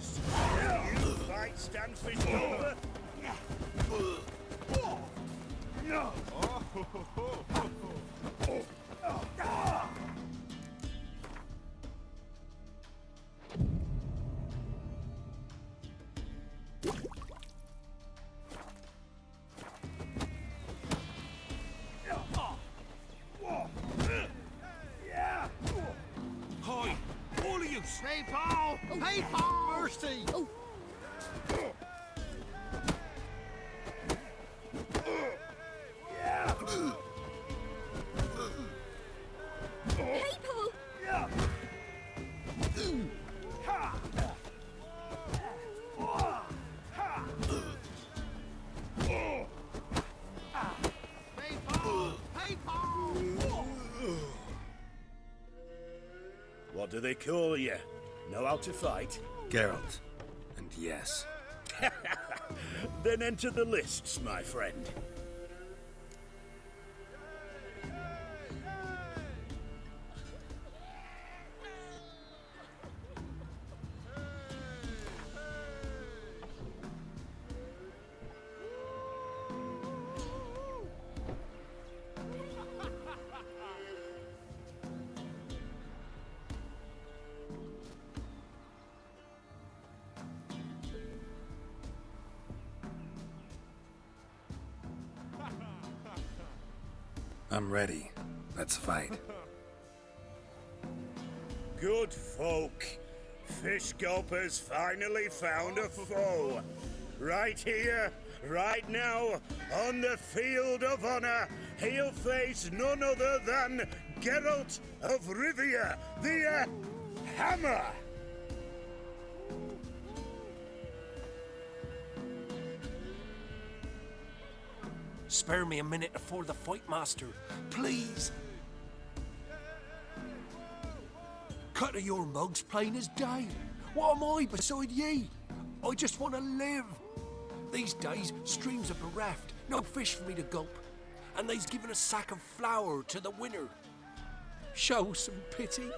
sergeants. You fight Stanfish Gulper. No. Hi, all of you. Hey, Paul. Oh. Hey, Paul. Mercy. Oh. Hey, Paul. Hey, Paul. Hey, Paul. What do they call you? Know how to fight? Geralt. And yes. Then enter the lists, my friend. I'm ready. Let's fight. Good folk. Fish Gulper's finally found a foe. Right here, right now, on the field of honor, he'll face none other than Geralt of Rivia, the Hammer. Spare me a minute before the fight, Master. Please. Cut of your mugs plain as day. What am I beside ye? I just want to live. These days, streams are bereft. No fish for me to gulp. And they's given a sack of flour to the winner. Show some pity.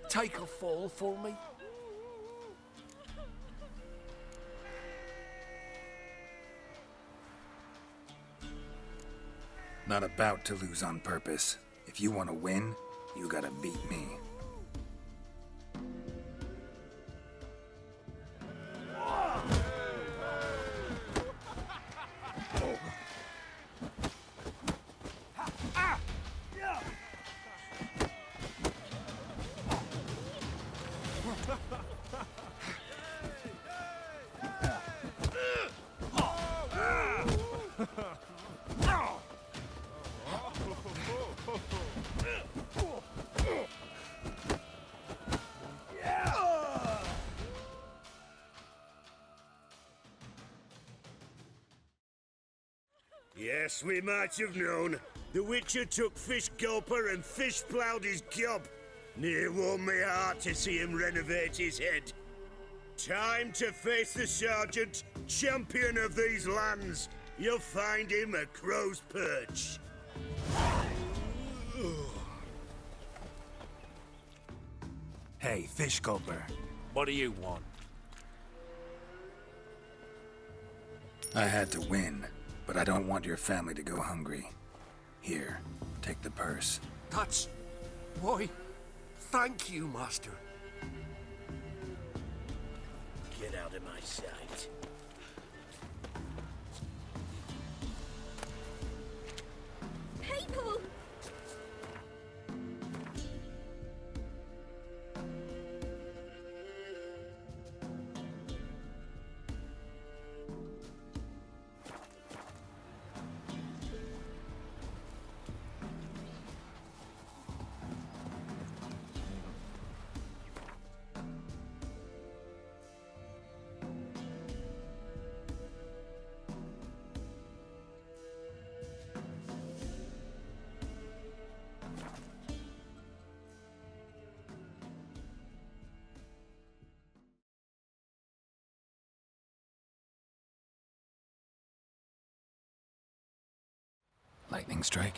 Take a fall for me. Not about to lose on purpose. If you want to win, you gotta beat me. Yes, we might have known. The Witcher took Fish Gulper and fish-ploughed his gob. Near warmed me heart to see him renovate his head. Time to face the sergeant, champion of these lands. You'll find him at Crow's Perch. Hey, Fish Gulper. What do you want? I had to win, but I don't want your family to go hungry. Here, take the purse. That's... Why, thank you, Master. Get out of my sight. Hey, Paul. Lightning strike.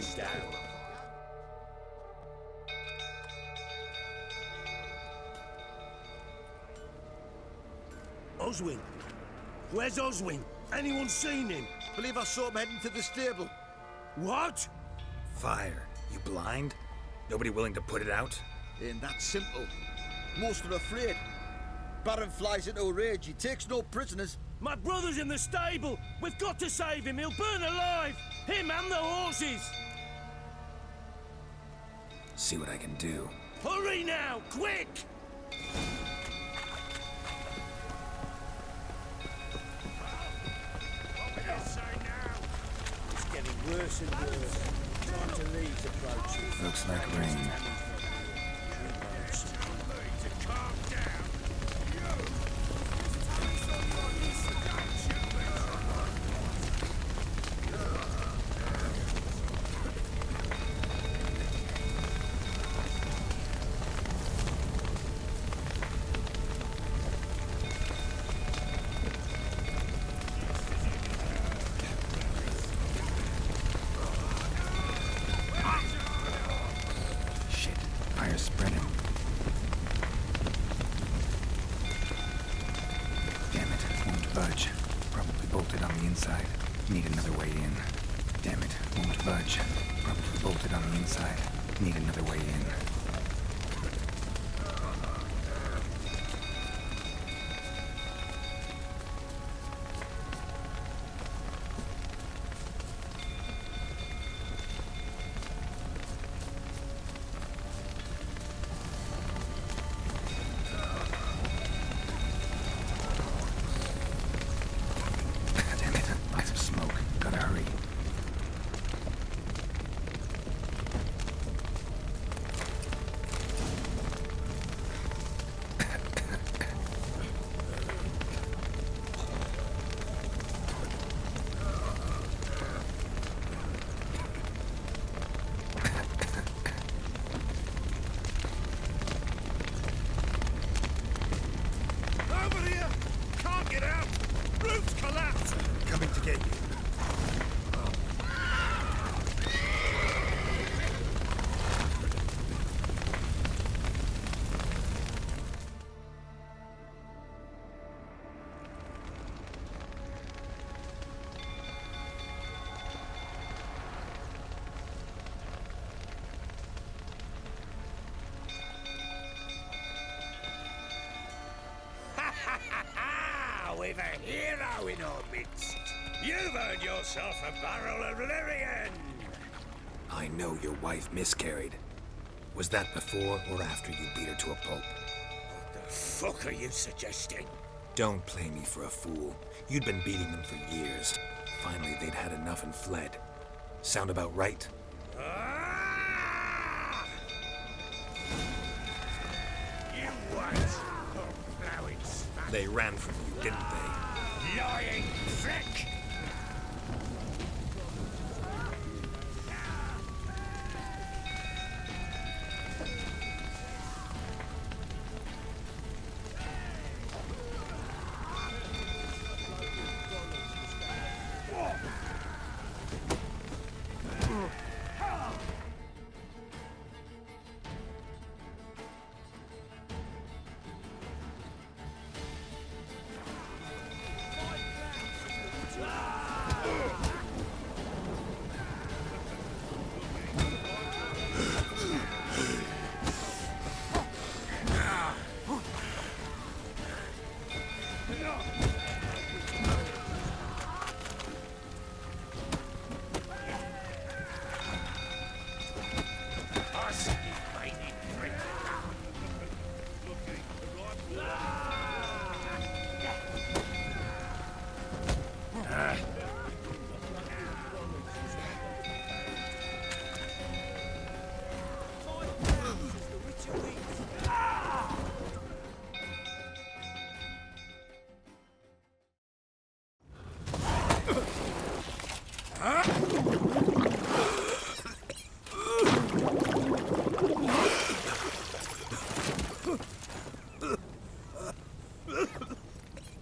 us down. Oswin. Where's Oswin? Anyone seen him? Believe I saw him heading to the stable. What? Fire. You blind? Nobody willing to put it out? Ain't that simple. Most are afraid. Baron flies into a rage. He takes no prisoners. My brother's in the stable. We've got to save him. He'll burn alive. Him and the horses. See what I can do. Hurry now, quick! It's getting worse and worse. Time to leave approaching. Looks like rain. Calm down. Shit, fire's spreading. Damn it, won't budge. Probably bolted on the inside. Need another way in. Damn it, won't budge. Probably bolted on the inside. Need another way in. Damn it, lots of smoke. Gotta hurry. Over here! Can't get out! Roof's collapsed! Coming to get you. We've a hero in our midst. You've earned yourself a barrel of Lyrian. I know your wife miscarried. Was that before or after you beat her to a pulp? What the fuck are you suggesting? Don't play me for a fool. You'd been beating them for years. Finally, they'd had enough and fled. Sound about right? Ah! You wait. Oh, blowing smack. They ran from you, didn't they? Lying prick!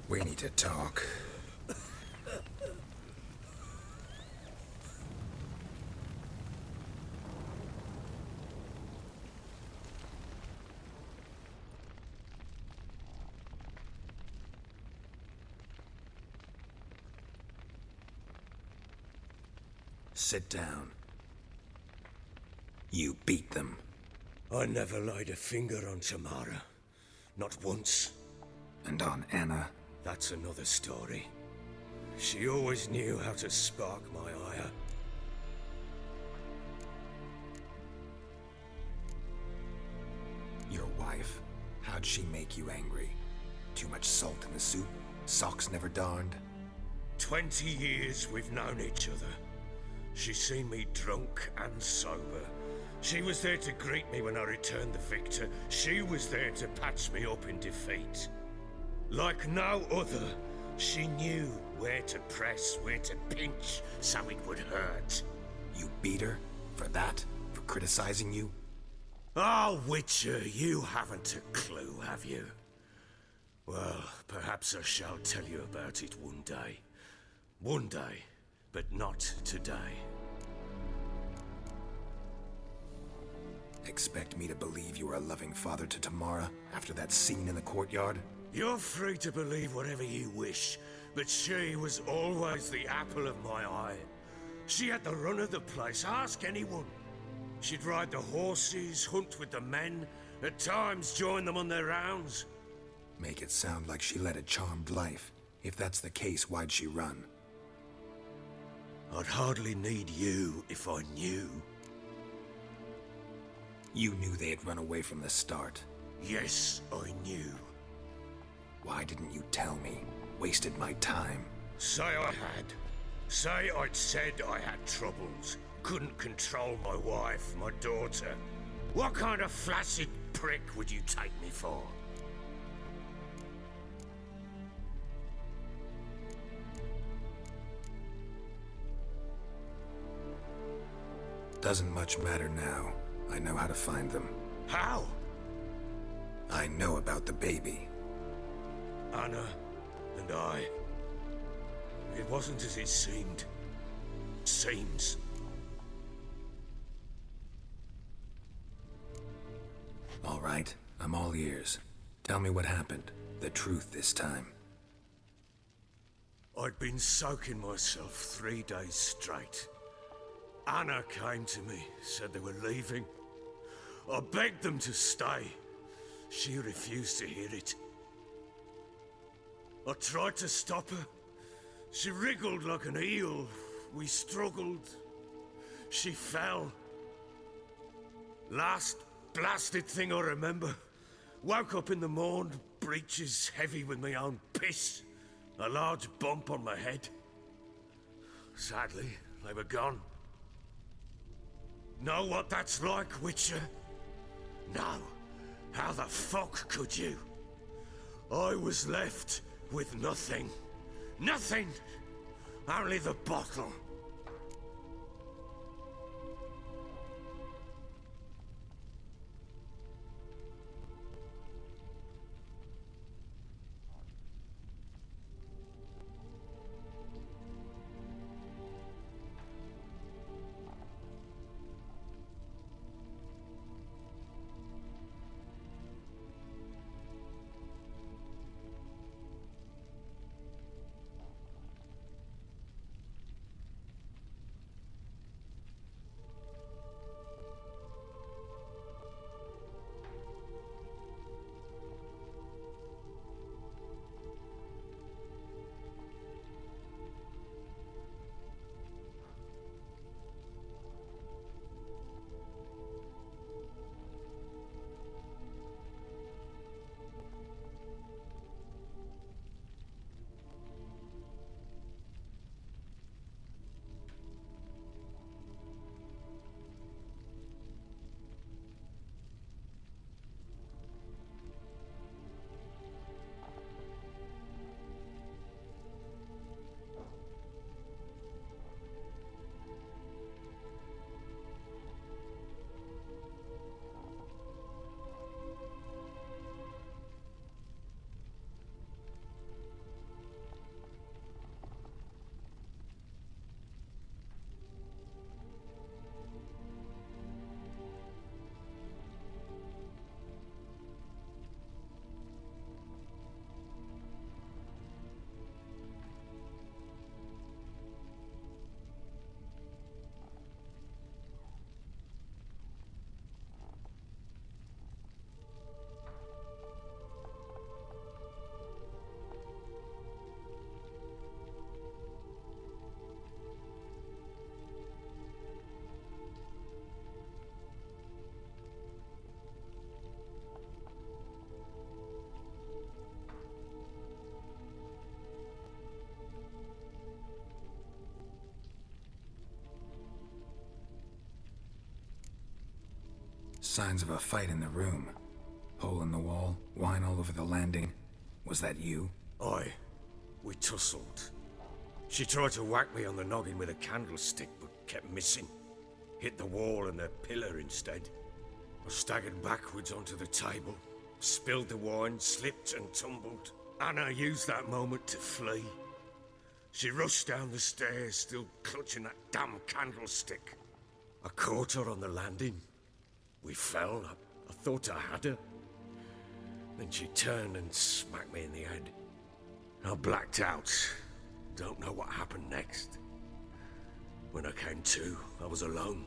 We need to talk. Sit down. You beat them. I never laid a finger on Tamara. Not once. And on Anna? That's another story. She always knew how to spark my ire. Your wife, how'd she make you angry? Too much salt in the soup? Socks never darned? 20 years we've known each other. She's seen me drunk and sober. She was there to greet me when I returned the victor. She was there to patch me up in defeat. Like no other, she knew where to press, where to pinch, so it would hurt. You beat her? For that? For criticizing you? Oh, Witcher, you haven't a clue, have you? Well, perhaps I shall tell you about it one day. One day, but not today. Expect me to believe you are a loving father to Tamara after that scene in the courtyard? You're free to believe whatever you wish, but she was always the apple of my eye. She had the run of the place, ask anyone. She'd ride the horses, hunt with the men, at times join them on their rounds. Make it sound like she led a charmed life. If that's the case, why'd she run? I'd hardly need you if I knew. You knew they had run away from the start. Yes, I knew. Why didn't you tell me? Wasted my time. Say I had. Say I'd said I had troubles. Couldn't control my wife, my daughter. What kind of flaccid prick would you take me for? Doesn't much matter now. I know how to find them. How? I know about the baby. Anna and I. It wasn't as it seemed. Seems. All right, I'm all ears. Tell me what happened. The truth this time. I'd been soaking myself 3 days straight. Anna came to me, said they were leaving. I begged them to stay. She refused to hear it. I tried to stop her. She wriggled like an eel. We struggled. She fell. Last blasted thing I remember. Woke up in the morn, breeches heavy with my own piss. A large bump on my head. Sadly, they were gone. Know what that's like, Witcher? No. How the fuck could you? I was left with nothing. Nothing! Only the bottle. signs of a fight in the room. Hole in the wall, wine all over the landing. Was that you? Aye. We tussled. She tried to whack me on the noggin with a candlestick, but kept missing. Hit the wall and a pillar instead. I staggered backwards onto the table, spilled the wine, slipped and tumbled. Anna used that moment to flee. She rushed down the stairs, still clutching that damn candlestick. I caught her on the landing. We fell. I thought I had her. Then she turned and smacked me in the head. I blacked out. Don't know what happened next. When I came to, I was alone.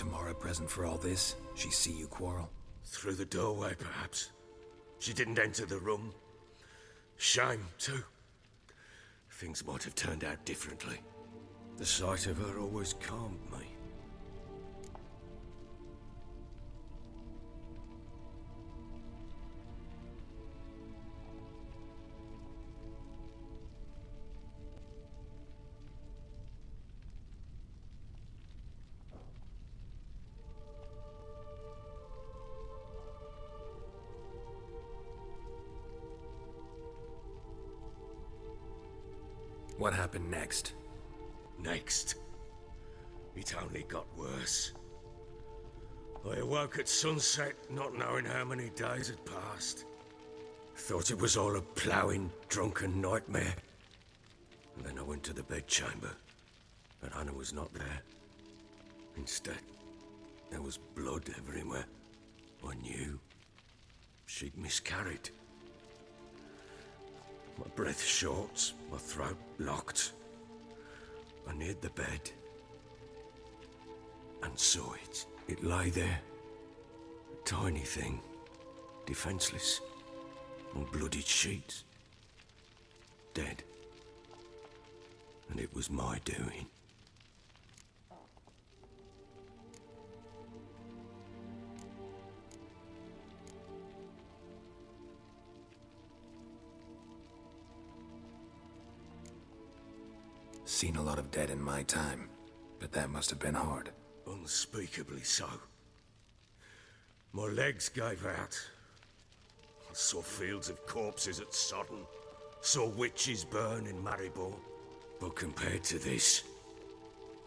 Tamara present for all this? She see you quarrel? Through the doorway, perhaps. She didn't enter the room. Shame, too. Things might have turned out differently. The sight of her always calmed me. What happened next? Next, it only got worse. I awoke at sunset, not knowing how many days had passed. Thought it was all a ploughing, drunken nightmare. And then I went to the bedchamber, but Anna was not there. Instead, there was blood everywhere. I knew she'd miscarried. My breath short, my throat locked. I neared the bed and saw it. It lay there, a tiny thing, defenseless, on bloodied sheets, dead. And it was my doing. Seen a lot of dead in my time, but that must have been hard. Unspeakably so. My legs gave out. I saw fields of corpses at Sodden. Saw witches burn in Maribor. But compared to this,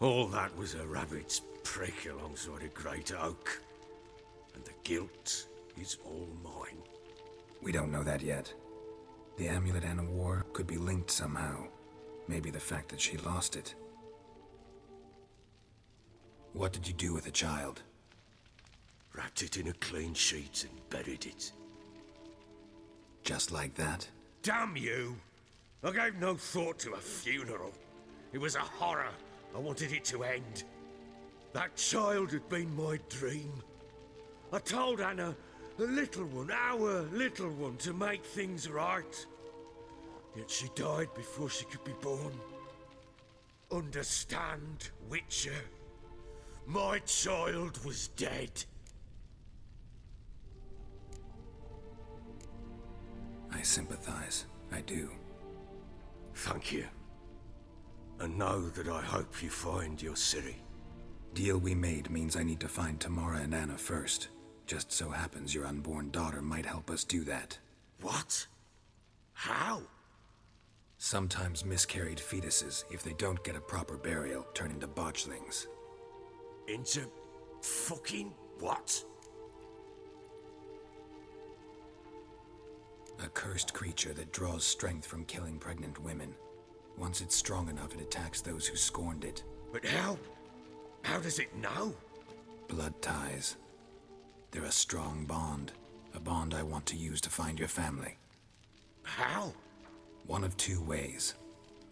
all that was a rabbit's prick alongside a great oak. And the guilt is all mine. We don't know that yet. The amulet Anna wore could be linked somehow. Maybe the fact that she lost it. What did you do with the child? Wrapped it in a clean sheet and buried it. Just like that? Damn you! I gave no thought to a funeral. It was a horror. I wanted it to end. That child had been my dream. I told Anna, the little one, our little one, to make things right. Yet she died before she could be born. Understand, Witcher? My child was dead. I sympathize. I do. Thank you. And know that I hope you find your Ciri. Deal we made means I need to find Tamara and Anna first. Just so happens your unborn daughter might help us do that. What? How? Sometimes miscarried fetuses, if they don't get a proper burial, turn into botchlings. Into fucking what? A cursed creature that draws strength from killing pregnant women. Once it's strong enough, it attacks those who scorned it. But how? How does it know? Blood ties. They're a strong bond. A bond I want to use to find your family. How? One of two ways.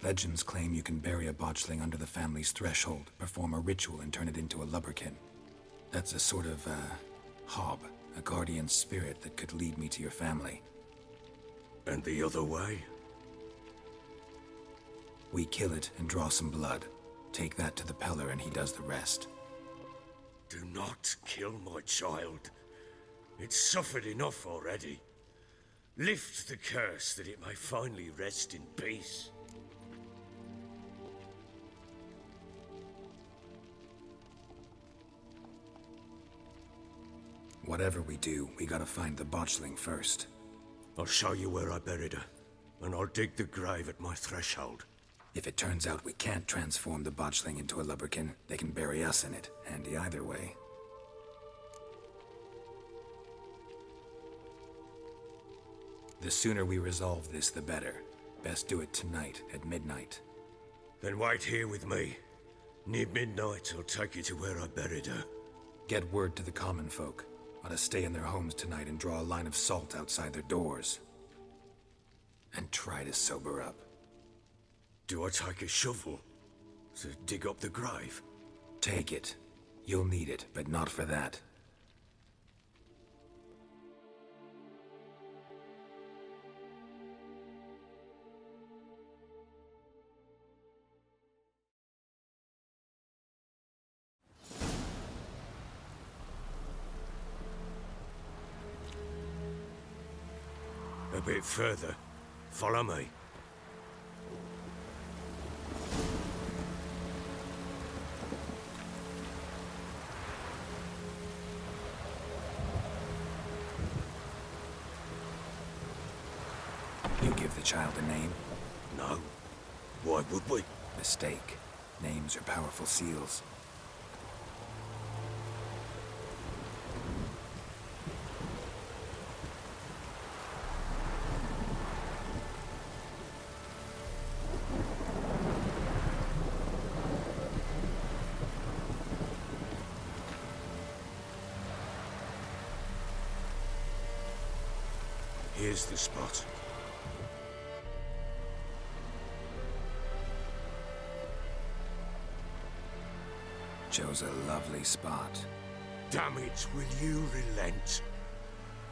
Legends claim you can bury a botchling under the family's threshold, perform a ritual, and turn it into a lubberkin. That's a sort of, hob, a guardian spirit that could lead me to your family. And the other way? We kill it and draw some blood. Take that to the Peller and he does the rest. Do not kill my child. It's suffered enough already. Lift the curse that it may finally rest in peace. Whatever we do, we gotta find the botchling first. I'll show you where I buried her, and I'll dig the grave at my threshold. If it turns out we can't transform the botchling into a lubberkin, they can bury us in it. Handy either way. The sooner we resolve this, the better. Best do it tonight, at midnight. Then wait here with me. Near midnight, I'll take you to where I buried her. Get word to the common folk. Ought to stay in their homes tonight and draw a line of salt outside their doors. And try to sober up. Do I take a shovel to dig up the grave? Take it. You'll need it, but not for that. A bit further. Follow me. You give the child a name? No. Why would we? Mistake. Names are powerful seals. Here's the spot. Chose a lovely spot. Damn it, will you relent?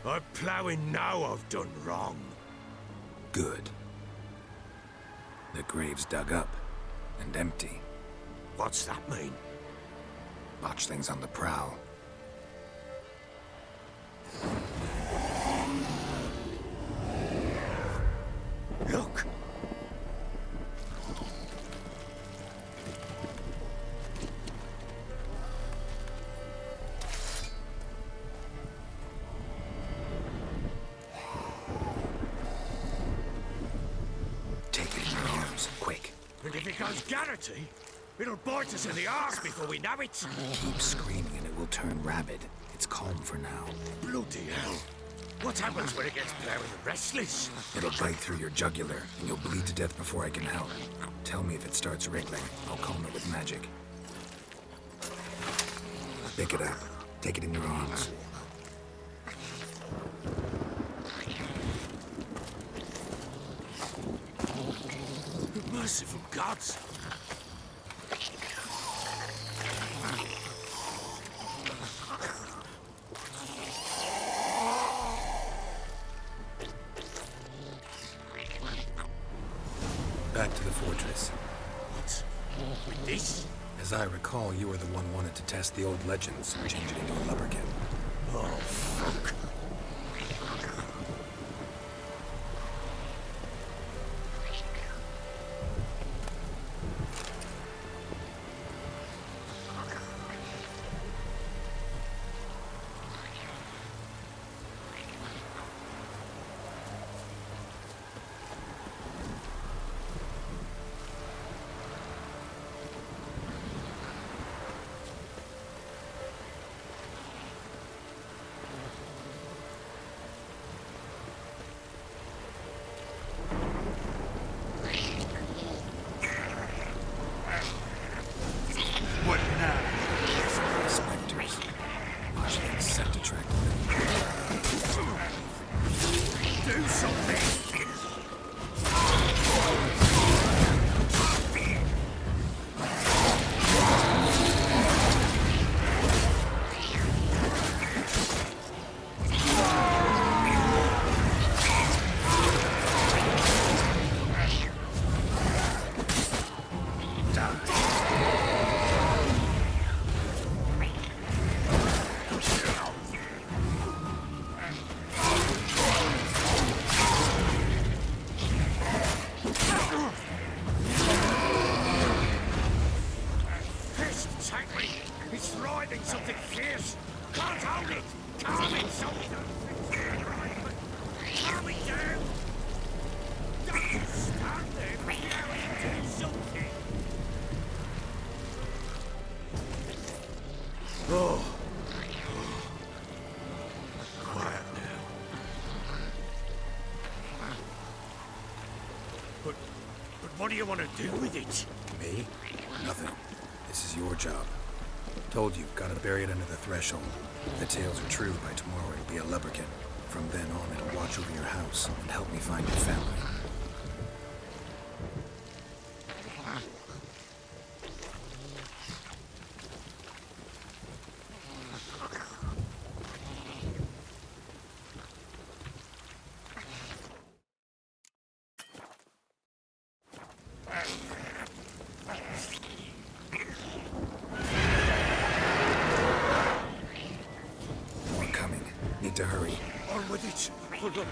I'm ploughing now I've done wrong. Good. The grave's dug up and empty. What's that mean? Botchling's on the prowl. Look! Take it in your arms, quick. And if it goes Garrity, it'll bite us in the arse before we know it. Keep screaming and it will turn rabid. It's calm for now. Bloody hell. What happens when it gets ploughed and restless? It'll bite through your jugular, and you'll bleed to death before I can help. Tell me if it starts wriggling. I'll calm it with magic. Pick it up. Take it in your arms. Merciful gods! Back to the fortress. What? With this? As I recall, you were the one wanted to test the old legends and change it into a lubberkin. Oh, fuck. Take me! It's riding something fierce! Can't hold it! Calm it, soldier! Calm it down! Don't you stand there! Now you do something! Oh. Quiet now. But what do you want to do with it? Me? Nothing. This is your job. Told you, gotta bury it under the threshold. If the tales are true, by tomorrow it'll be a lubberkin. From then on, it'll watch over your house and help me find your family. Need to hurry. On with it! Hold on,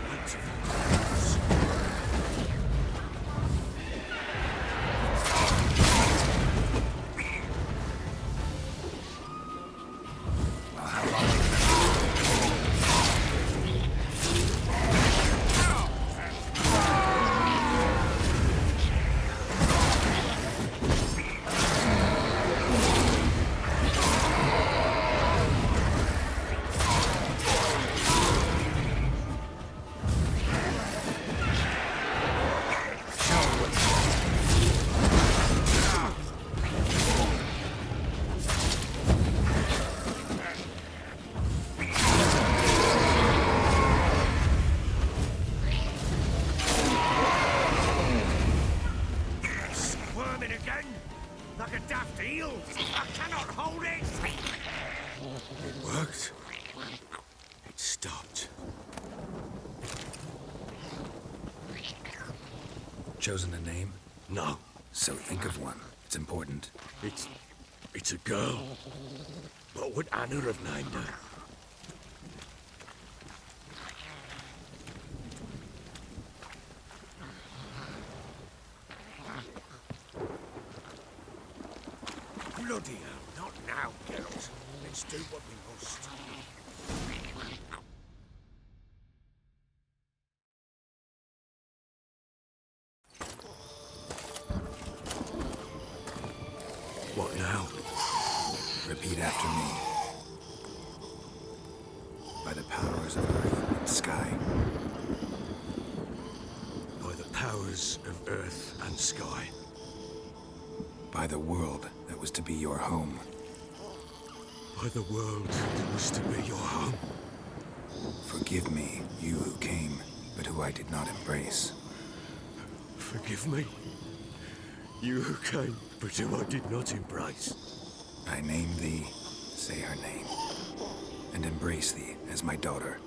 like a daft eel. I cannot hold it. It worked. It stopped. Chosen a name? No. So think of one. It's important. It's a girl. What would Anna have named her? Bloody hell, not now, Geralt. Let's do what we must. What now? Repeat after me. By the powers of earth and sky. By the powers of earth and sky. By the world that was to be your home. By the world that was to be your home. Forgive me, you who came, but who I did not embrace. Forgive me. You who came, but who I did not embrace. I name thee, say her name, and embrace thee as my daughter.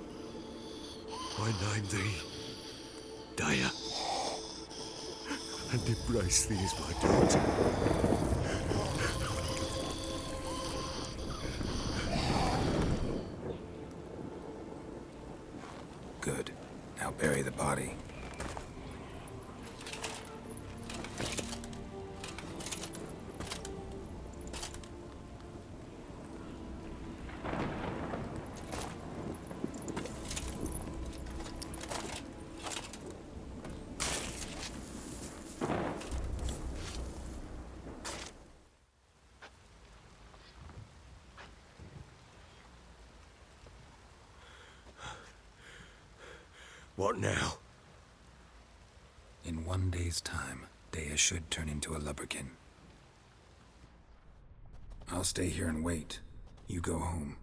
I name thee, Daya, and embrace thee as my daughter. Good. Now bury the body. What now? In 1 day's time, Daya should turn into a lubberkin. I'll stay here and wait. You go home.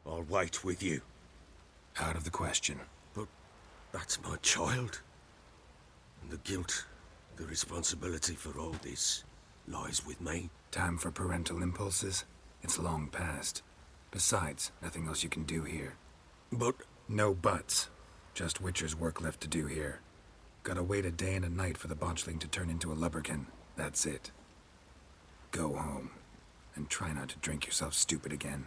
I'll wait with you. Out of the question. But that's my child. And the guilt, the responsibility for all this lies with me. Time for parental impulses? It's long past. Besides, nothing else you can do here. But... No buts. Just Witcher's work left to do here. Gotta wait a day and a night for the botchling to turn into a lubberkin. That's it. Go home. And try not to drink yourself stupid again.